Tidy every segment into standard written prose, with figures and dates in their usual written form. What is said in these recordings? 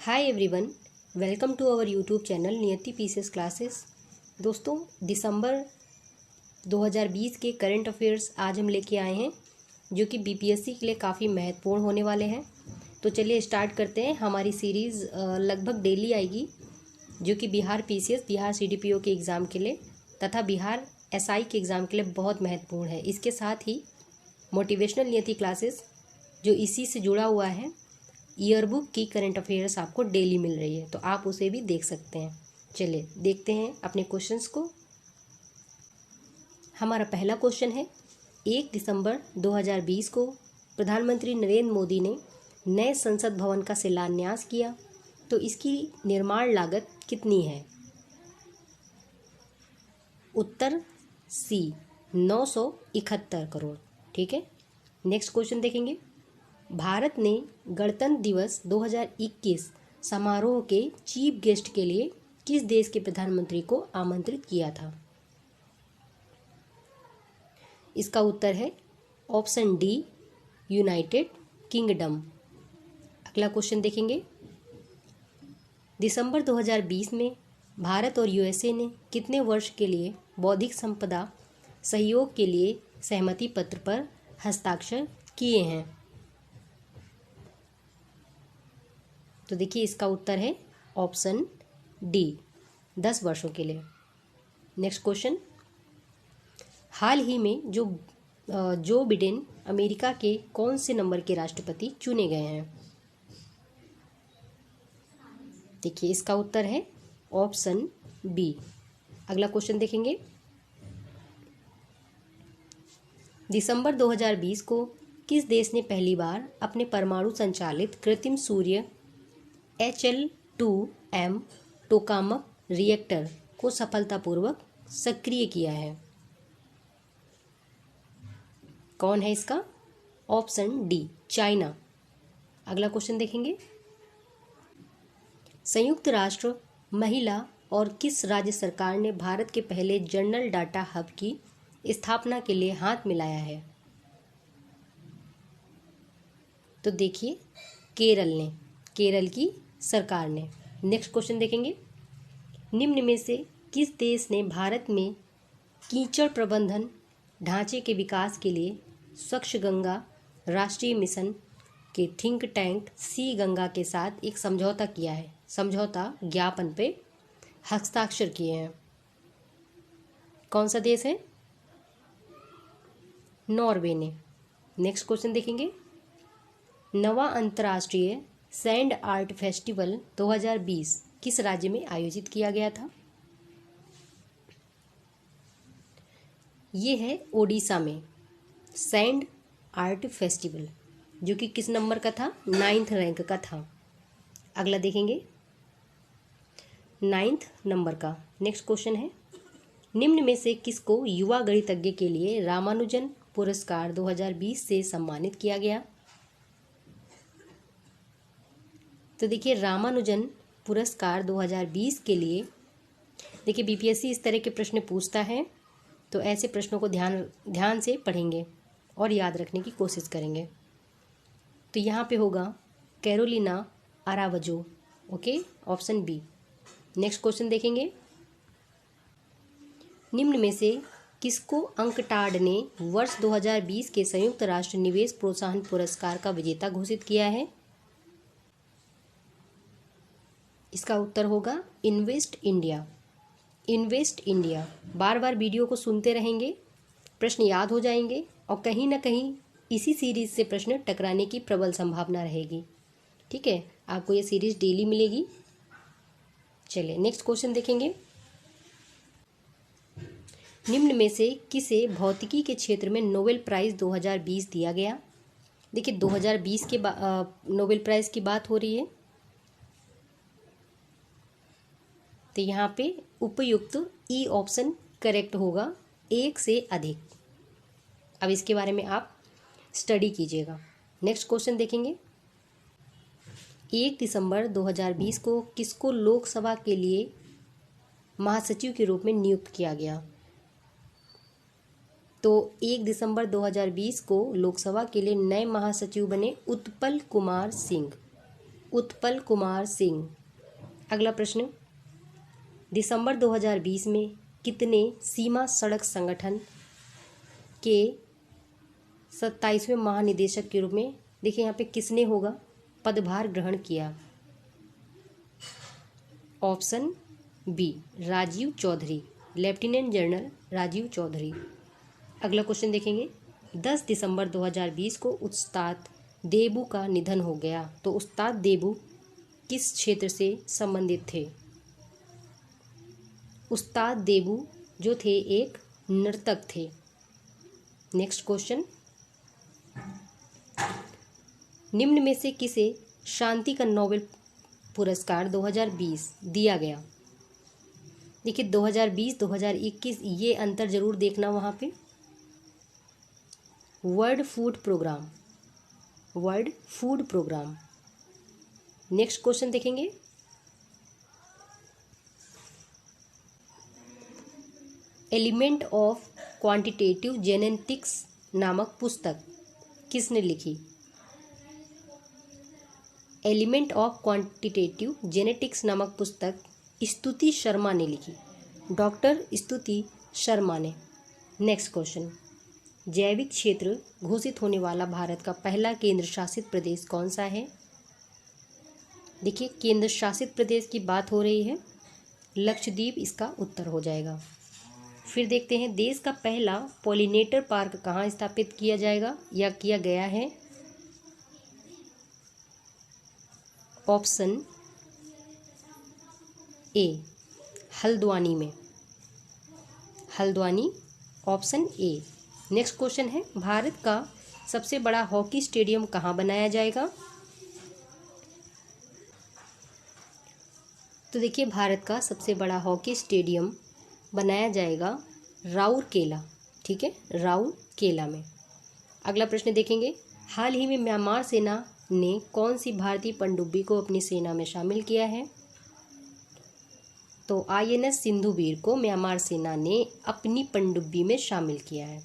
Hi everyone, welcome to our YouTube channel Niyati PCS classes. दोस्तों, दिसंबर 2020 के करंट अफेयर्स आज हम लेके आए हैं जो कि बीपीएससी के लिए काफ़ी महत्वपूर्ण होने वाले हैं। तो चलिए स्टार्ट करते हैं। हमारी सीरीज़ लगभग डेली आएगी जो कि बिहार पीसीएस, बिहार सीडीपीओ के एग्ज़ाम के लिए तथा बिहार एसआई के एग्ज़ाम के लिए बहुत महत्वपूर्ण है। इसके साथ ही मोटिवेशनल नियति क्लासेस जो इसी से जुड़ा हुआ है, ईयरबुक की करंट अफेयर्स आपको डेली मिल रही है, तो आप उसे भी देख सकते हैं। चलिए देखते हैं अपने क्वेश्चंस को। हमारा पहला क्वेश्चन है, 1 दिसंबर 2020 को प्रधानमंत्री नरेंद्र मोदी ने नए संसद भवन का शिलान्यास किया, तो इसकी निर्माण लागत कितनी है? उत्तर सी 971 करोड़। ठीक है, नेक्स्ट क्वेश्चन देखेंगे। भारत ने गणतंत्र दिवस 2021 समारोह के चीफ गेस्ट के लिए किस देश के प्रधानमंत्री को आमंत्रित किया था? इसका उत्तर है ऑप्शन डी, यूनाइटेड किंगडम। अगला क्वेश्चन देखेंगे। दिसंबर 2020 में भारत और यूएसए ने कितने वर्ष के लिए बौद्धिक संपदा सहयोग के लिए सहमति पत्र पर हस्ताक्षर किए हैं? तो देखिए, इसका उत्तर है ऑप्शन डी, 10 वर्षों के लिए। Next question. हाल ही में जो बिडेन अमेरिका के कौन से नंबर के राष्ट्रपति चुने गए हैं? देखिए, इसका उत्तर है ऑप्शन बी। अगला क्वेश्चन देखेंगे। दिसंबर 2020 को किस देश ने पहली बार अपने परमाणु संचालित कृत्रिम सूर्य HL-2M टोकामक रिएक्टर को सफलतापूर्वक सक्रिय किया है? कौन है इसका? Option D, China. अगला क्वेश्चन देखेंगे। संयुक्त राष्ट्र महिला और किस राज्य सरकार ने भारत के पहले जनरल डाटा हब की स्थापना के लिए हाथ मिलाया है? तो देखिए, केरल की सरकार ने। नेक्स्ट क्वेश्चन देखेंगे। निम्न में से किस देश ने भारत में कीचड़ प्रबंधन ढांचे के विकास के लिए स्वच्छ गंगा राष्ट्रीय मिशन के थिंक टैंक सी गंगा के साथ एक समझौता किया है, समझौता ज्ञापन पे हस्ताक्षर किए हैं? कौन सा देश है? नॉर्वे ने। नेक्स्ट क्वेश्चन देखेंगे। नवा अंतर्राष्ट्रीय सैंड आर्ट फेस्टिवल 2020 किस राज्य में आयोजित किया गया था? ये है ओडिशा में सैंड आर्ट फेस्टिवल, जो कि किस नंबर का था? 9th रैंक का था। अगला देखेंगे, 9th नंबर का। नेक्स्ट क्वेश्चन है, निम्न में से किसको युवा गणितज्ञ के लिए रामानुजन पुरस्कार 2020 से सम्मानित किया गया? तो देखिए, रामानुजन पुरस्कार 2020 के लिए, देखिए बीपीएससी इस तरह के प्रश्न पूछता है, तो ऐसे प्रश्नों को ध्यान से पढ़ेंगे और याद रखने की कोशिश करेंगे। तो यहाँ पे होगा Carolina Araujo. Okay, option B. Next question देखेंगे। निम्न में से किसको अंकटाड ने वर्ष 2020 के संयुक्त राष्ट्र निवेश प्रोत्साहन पुरस्कार का विजेता घोषित किया है? इसका उत्तर होगा इन्वेस्ट इंडिया। Invest India. बार बार वीडियो को सुनते रहेंगे, प्रश्न याद हो जाएंगे और कहीं ना कहीं इसी सीरीज से प्रश्न टकराने की प्रबल संभावना रहेगी। ठीक है, आपको ये सीरीज डेली मिलेगी। चलिए नेक्स्ट क्वेश्चन देखेंगे। निम्न में से किसे भौतिकी के क्षेत्र में नोबेल प्राइज़ 2020 दिया गया? देखिए, 2020 के नोबेल प्राइज़ की बात हो रही है, तो यहाँ पे उपयुक्त ई ऑप्शन करेक्ट होगा, एक से अधिक। अब इसके बारे में आप स्टडी कीजिएगा। नेक्स्ट क्वेश्चन देखेंगे। 1 दिसंबर 2020 को किसको लोकसभा के लिए महासचिव के रूप में नियुक्त किया गया? तो 1 दिसंबर 2020 को लोकसभा के लिए नए महासचिव बने उत्पल कुमार सिंह। उत्पल कुमार सिंह। अगला प्रश्न, दिसंबर 2020 में कितने सीमा सड़क संगठन के 27वें महानिदेशक के रूप में, देखिए यहाँ पे किसने होगा, पदभार ग्रहण किया? Option B Rajiv Chaudhary, lieutenant general Rajiv Chaudhary. अगला क्वेश्चन देखेंगे, 10 दिसंबर 2020 को उस्ताद देबू का निधन हो गया, तो उस्ताद देबू किस क्षेत्र से संबंधित थे? उस्ताद देबू जो थे एक नर्तक थे। नेक्स्ट क्वेश्चन, निम्न में से किसे शांति का नोबेल पुरस्कार 2020 दिया गया? देखिए 2020 2021 ये अंतर जरूर देखना वहाँ पे। World food programme. Next question देखेंगे, एलिमेंट ऑफ क्वांटिटेटिव जेनेटिक्स नामक पुस्तक किसने लिखी? एलिमेंट ऑफ क्वांटिटेटिव जेनेटिक्स नामक पुस्तक स्तुति शर्मा ने लिखी, डॉक्टर स्तुति शर्मा ने। नेक्स्ट क्वेश्चन, जैविक क्षेत्र घोषित होने वाला भारत का पहला केंद्र शासित प्रदेश कौन सा है? देखिए केंद्र शासित प्रदेश की बात हो रही है, लक्षद्वीप इसका उत्तर हो जाएगा। फिर देखते हैं, देश का पहला पॉलिनेटर पार्क कहाँ स्थापित किया जाएगा या किया गया है? ऑप्शन ए हल्द्वानी में, Haldwani option A. Next question है, भारत का सबसे बड़ा हॉकी स्टेडियम कहाँ बनाया जाएगा? तो देखिए भारत का सबसे बड़ा हॉकी स्टेडियम बनाया जाएगा राउरकेला, ठीक है, राउरकेला में। अगला प्रश्न देखेंगे, हाल ही में म्यांमार सेना ने कौन सी भारतीय पनडुब्बी को अपनी सेना में शामिल किया है? तो INS सिंधुवीर को म्यांमार सेना ने अपनी पनडुब्बी में शामिल किया है,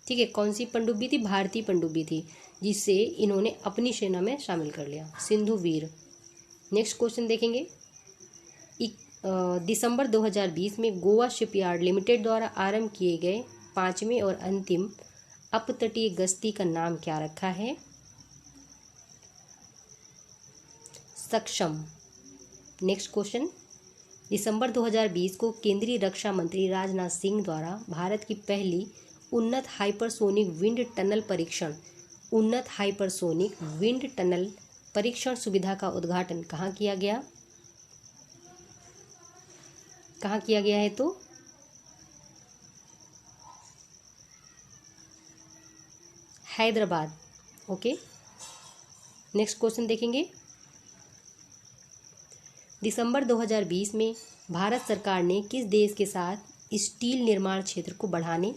ठीक है। कौन सी पनडुब्बी थी? भारतीय पनडुब्बी थी, जिसे इन्होंने अपनी सेना में शामिल कर लिया, सिंधुवीर। नेक्स्ट क्वेश्चन देखेंगे, दिसंबर 2020 में गोवा शिपयार्ड लिमिटेड द्वारा आरंभ किए गए 5वें और अंतिम अपतटीय गश्ती का नाम क्या रखा है? सक्षम। नेक्स्ट क्वेश्चन, दिसंबर 2020 को केंद्रीय रक्षा मंत्री राजनाथ सिंह द्वारा भारत की पहली उन्नत हाइपरसोनिक विंड टनल परीक्षण सुविधा का उद्घाटन कहाँ किया गया? कहाँ किया गया है? तो हैदराबाद, ओके। नेक्स्ट क्वेश्चन देखेंगे, दिसंबर 2020 में भारत सरकार ने किस देश के साथ स्टील निर्माण क्षेत्र को बढ़ाने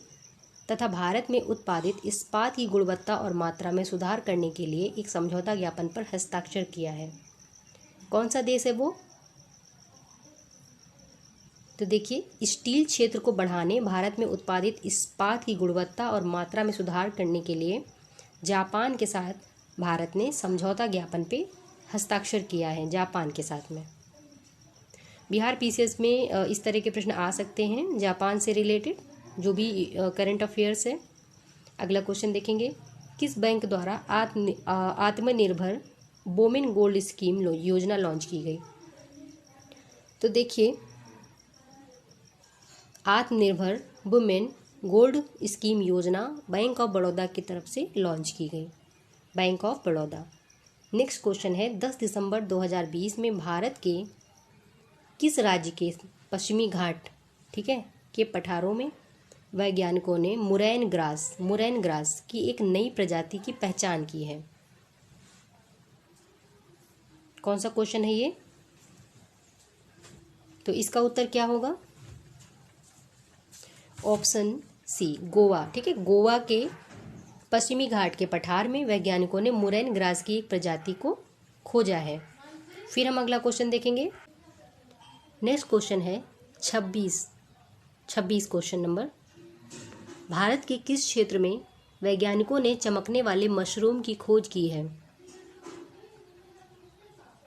तथा भारत में उत्पादित इस्पात की गुणवत्ता और मात्रा में सुधार करने के लिए एक समझौता ज्ञापन पर हस्ताक्षर किया है? कौन सा देश है वो? तो देखिए स्टील क्षेत्र को बढ़ाने, भारत में उत्पादित इस्पात की गुणवत्ता और मात्रा में सुधार करने के लिए जापान के साथ भारत ने समझौता ज्ञापन पे हस्ताक्षर किया है, जापान के साथ में। बिहार PCS में इस तरह के प्रश्न आ सकते हैं जापान से रिलेटेड, जो भी करंट अफेयर्स है। अगला क्वेश्चन देखेंगे, किस बैंक द्वारा आत्मनिर्भर वुमेन गोल्ड स्कीम योजना लॉन्च की गई? तो देखिए आत्मनिर्भर वुमेन गोल्ड स्कीम योजना बैंक ऑफ बड़ौदा की तरफ से लॉन्च की गई, bank of Baroda. Next question है, 10 दिसंबर 2020 में भारत के किस राज्य के पश्चिमी घाट, ठीक है, के पठारों में वैज्ञानिकों ने मुरैन ग्रास की एक नई प्रजाति की पहचान की है? कौन सा क्वेश्चन है ये? तो इसका उत्तर क्या होगा? ऑप्शन सी गोवा, ठीक है। गोवा के पश्चिमी घाट के पठार में वैज्ञानिकों ने मुरैन ग्रास की एक प्रजाति को खोजा है। फिर हम अगला क्वेश्चन देखेंगे। नेक्स्ट क्वेश्चन है 26 क्वेश्चन नंबर, भारत के किस क्षेत्र में वैज्ञानिकों ने चमकने वाले मशरूम की खोज की है?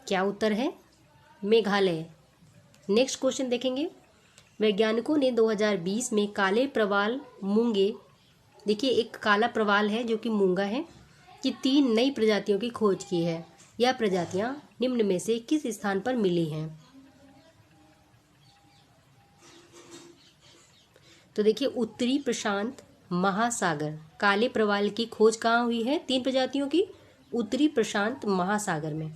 क्या उत्तर है? मेघालय। नेक्स्ट क्वेश्चन देखेंगे। वैज्ञानिकों ने 2020 में काले प्रवाल मूंगे, देखिए एक काला प्रवाल है जो कि मूंगा है, कि 3 नई प्रजातियों की खोज की है। यह प्रजातियां निम्न में से किस स्थान पर मिली हैं? तो देखिए उत्तरी प्रशांत महासागर, काले प्रवाल की खोज कहाँ हुई है 3 प्रजातियों की? उत्तरी प्रशांत महासागर में।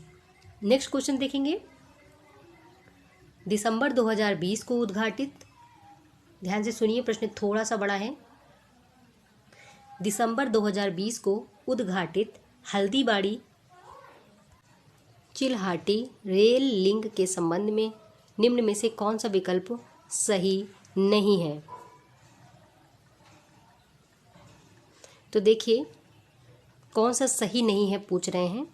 नेक्स्ट क्वेश्चन देखेंगे। दिसंबर 2020 को उद्घाटित, ध्यान से सुनिए प्रश्न थोड़ा सा बड़ा है। दिसंबर 2020 को उद्घाटित हल्दीबाड़ी चिल्हाटी रेल लिंक के संबंध में निम्न में से कौन सा विकल्प सही नहीं है? तो देखिए कौन सा सही नहीं है पूछ रहे हैं।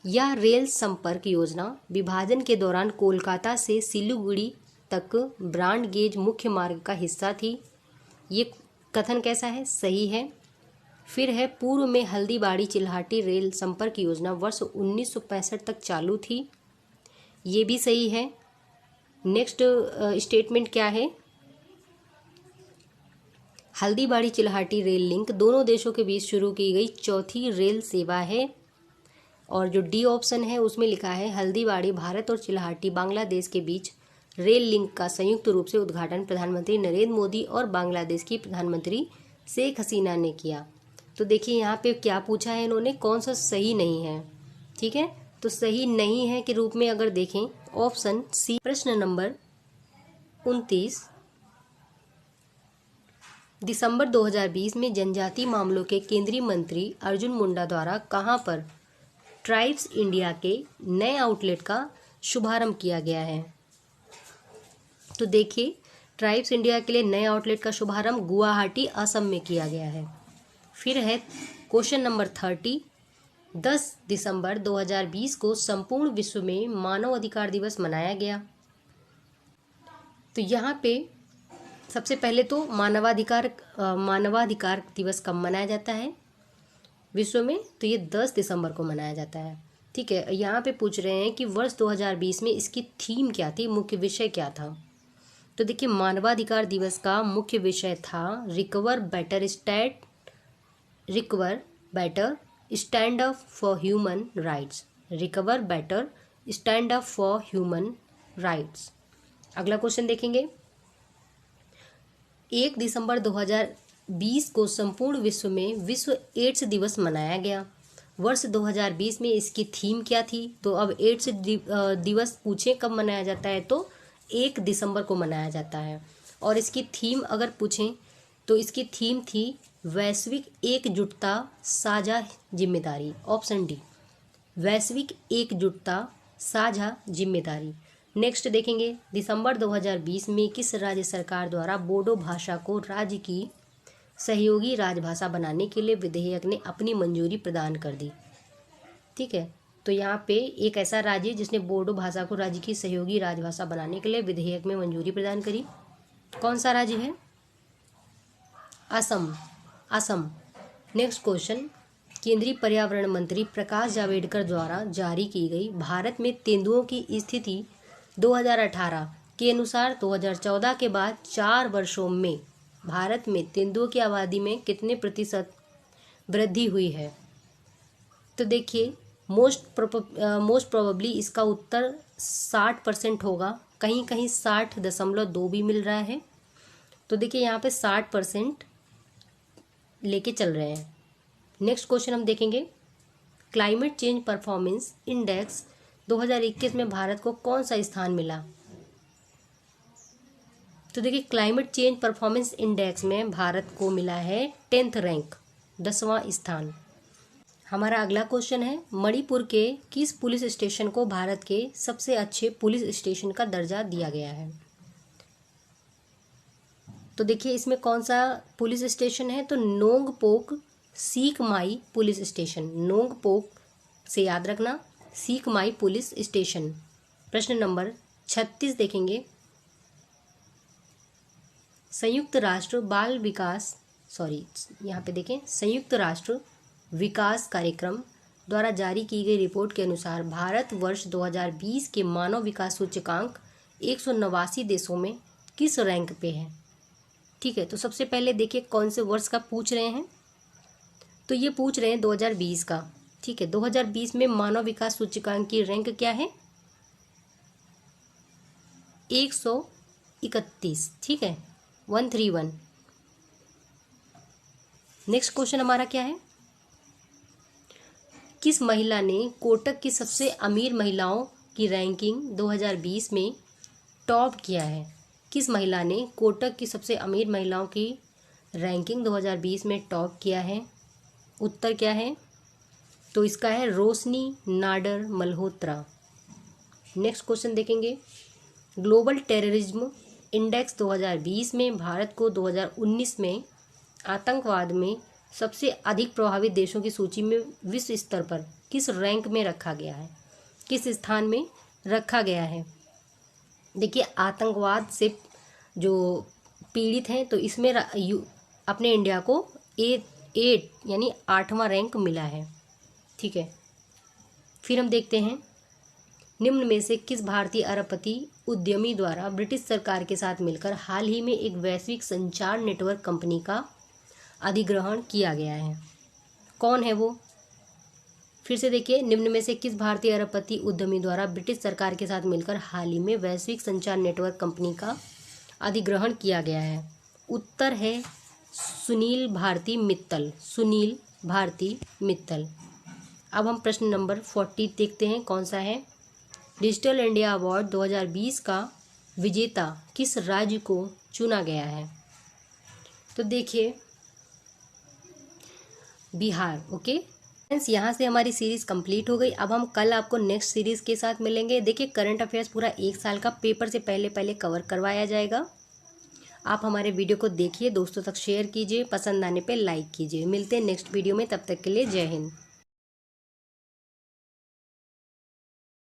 यह रेल संपर्क योजना विभाजन के दौरान कोलकाता से सिलीगुड़ी तक ब्रॉड गेज मुख्य मार्ग का हिस्सा थी। ये कथन कैसा है? सही है। फिर है पूर्व में हल्दीबाड़ी चिल्हाटी रेल संपर्क योजना वर्ष 1965 तक चालू थी। ये भी सही है। नेक्स्ट स्टेटमेंट क्या है? हल्दीबाड़ी चिल्हाटी रेल लिंक दोनों देशों के बीच शुरू की गई चौथी रेल सेवा है। और जो डी ऑप्शन है उसमें लिखा है हल्दीबाड़ी भारत और चिल्हाटी बांग्लादेश के बीच रेल लिंक का संयुक्त रूप से उद्घाटन प्रधानमंत्री नरेंद्र मोदी और बांग्लादेश की प्रधानमंत्री शेख हसीना ने किया। तो देखिए यहाँ पे क्या पूछा है इन्होंने, कौन सा सही नहीं है। ठीक है, तो सही नहीं है के रूप में अगर देखें ऑप्शन सी। प्रश्न नंबर 29। दिसंबर 2020 में जनजातीय मामलों के केंद्रीय मंत्री अर्जुन मुंडा द्वारा कहां पर ट्राइब्स इंडिया के नए आउटलेट का शुभारंभ किया गया है? तो देखिए ट्राइब्स इंडिया के लिए नए आउटलेट का शुभारंभ गुवाहाटी असम में किया गया है। फिर है क्वेश्चन नंबर 30। 10 दिसंबर 2020 को संपूर्ण विश्व में मानव अधिकार दिवस मनाया गया। तो यहाँ पे सबसे पहले तो मानवाधिकार दिवस कब मनाया जाता है विश्व में? तो ये 10 दिसंबर को मनाया जाता है। ठीक है, यहाँ पे पूछ रहे हैं कि वर्ष 2020 में इसकी थीम क्या थी, मुख्य विषय क्या था? तो देखिए मानवाधिकार दिवस का मुख्य विषय था recover better stand up for human rights. Recover better stand up for human rights. अगला क्वेश्चन देखेंगे। 1 दिसंबर 2020 को संपूर्ण विश्व में विश्व एड्स दिवस मनाया गया। वर्ष 2020 में इसकी थीम क्या थी? तो अब एड्स दिवस पूछें कब मनाया जाता है तो 1 दिसंबर को मनाया जाता है। और इसकी थीम अगर पूछें तो इसकी थीम थी वैश्विक एकजुटता साझा जिम्मेदारी। ऑप्शन डी, वैश्विक एकजुटता साझा जिम्मेदारी। नेक्स्ट देखेंगे। दिसंबर 2020 में किस राज्य सरकार द्वारा बोडो भाषा को राज्य की सहयोगी राजभाषा बनाने के लिए विधेयक ने अपनी मंजूरी प्रदान कर दी? ठीक है, तो यहाँ पे एक ऐसा राज्य जिसने बोडो भाषा को राज्य की सहयोगी राजभाषा बनाने के लिए विधेयक में मंजूरी प्रदान करी, कौन सा राज्य है? असम। Next question. केंद्रीय पर्यावरण मंत्री प्रकाश जावड़ेकर द्वारा जारी की गई भारत में तेंदुओं की स्थिति 2018 के अनुसार 2014 के बाद 4 वर्षों में भारत में तेंदुओं की आबादी में कितने प्रतिशत वृद्धि हुई है? तो देखिए मोस्ट प्रोबेबली इसका उत्तर 60% होगा, कहीं कहीं 60.2 भी मिल रहा है। तो देखिए यहाँ पे 60% लेके चल रहे हैं। नेक्स्ट क्वेश्चन हम देखेंगे। क्लाइमेट चेंज परफॉर्मेंस इंडेक्स 2021 में भारत को कौन सा स्थान मिला? तो देखिए क्लाइमेट चेंज परफॉर्मेंस इंडेक्स में भारत को मिला है 10th रैंक, 10वां स्थान। हमारा अगला क्वेश्चन है मणिपुर के किस पुलिस स्टेशन को भारत के सबसे अच्छे पुलिस स्टेशन का दर्जा दिया गया है? तो देखिए इसमें कौन सा पुलिस स्टेशन है? तो नोंगपोक सीक माई पुलिस स्टेशन। नोंगपोक से याद रखना, सीक माई पुलिस स्टेशन। प्रश्न नंबर 36 देखेंगे। संयुक्त राष्ट्र विकास कार्यक्रम द्वारा जारी की गई रिपोर्ट के अनुसार भारत वर्ष 2020 के मानव विकास सूचकांक 189 देशों में किस रैंक पे है। ठीक है, तो सबसे पहले देखिए कौन से वर्ष का पूछ रहे हैं, तो ये पूछ रहे हैं 2020 का। ठीक है, 2020 में मानव विकास सूचकांक की रैंक क्या है, 131। ठीक है, 131। नेक्स्ट क्वेश्चन हमारा क्या है, किस महिला ने कोटक की सबसे अमीर महिलाओं की रैंकिंग 2020 में टॉप किया है। किस महिला ने कोटक की सबसे अमीर महिलाओं की रैंकिंग 2020 में टॉप किया है। उत्तर क्या है, तो इसका है रोशनी नाडर मल्होत्रा। नेक्स्ट क्वेश्चन देखेंगे, ग्लोबल टेररिज्म इंडेक्स 2020 में भारत को 2019 में आतंकवाद में सबसे अधिक प्रभावित देशों की सूची में विश्व स्तर पर किस रैंक में रखा गया है, किस स्थान में रखा गया है। देखिए आतंकवाद से जो पीड़ित हैं तो इसमें अपने इंडिया को 8 यानी 8वां रैंक मिला है। ठीक है, फिर हम देखते हैं निम्न में से किस भारतीय अरबपति उद्यमी द्वारा ब्रिटिश सरकार के साथ मिलकर हाल ही में एक वैश्विक संचार नेटवर्क कंपनी का अधिग्रहण किया गया है। कौन है वो, फिर से देखिए, निम्न में से किस भारतीय अरबपति उद्यमी द्वारा ब्रिटिश सरकार के साथ मिलकर हाल ही में वैश्विक संचार नेटवर्क कंपनी का अधिग्रहण किया गया है। उत्तर है सुनील भारती मित्तल, सुनील भारती मित्तल। अब हम प्रश्न नंबर 40 देखते हैं, कौन सा है, डिजिटल इंडिया अवार्ड 2020 का विजेता किस राज्य को चुना गया है। तो देखिए बिहार। ओके फ्रेंड्स, यहाँ से हमारी सीरीज़ कंप्लीट हो गई। अब हम कल आपको नेक्स्ट सीरीज़ के साथ मिलेंगे। देखिए करंट अफेयर्स पूरा 1 साल का पेपर से पहले पहले कवर करवाया जाएगा। आप हमारे वीडियो को देखिए, दोस्तों तक शेयर कीजिए, पसंद आने पे लाइक कीजिए। मिलते हैं नेक्स्ट वीडियो में, तब तक के लिए जय हिंद।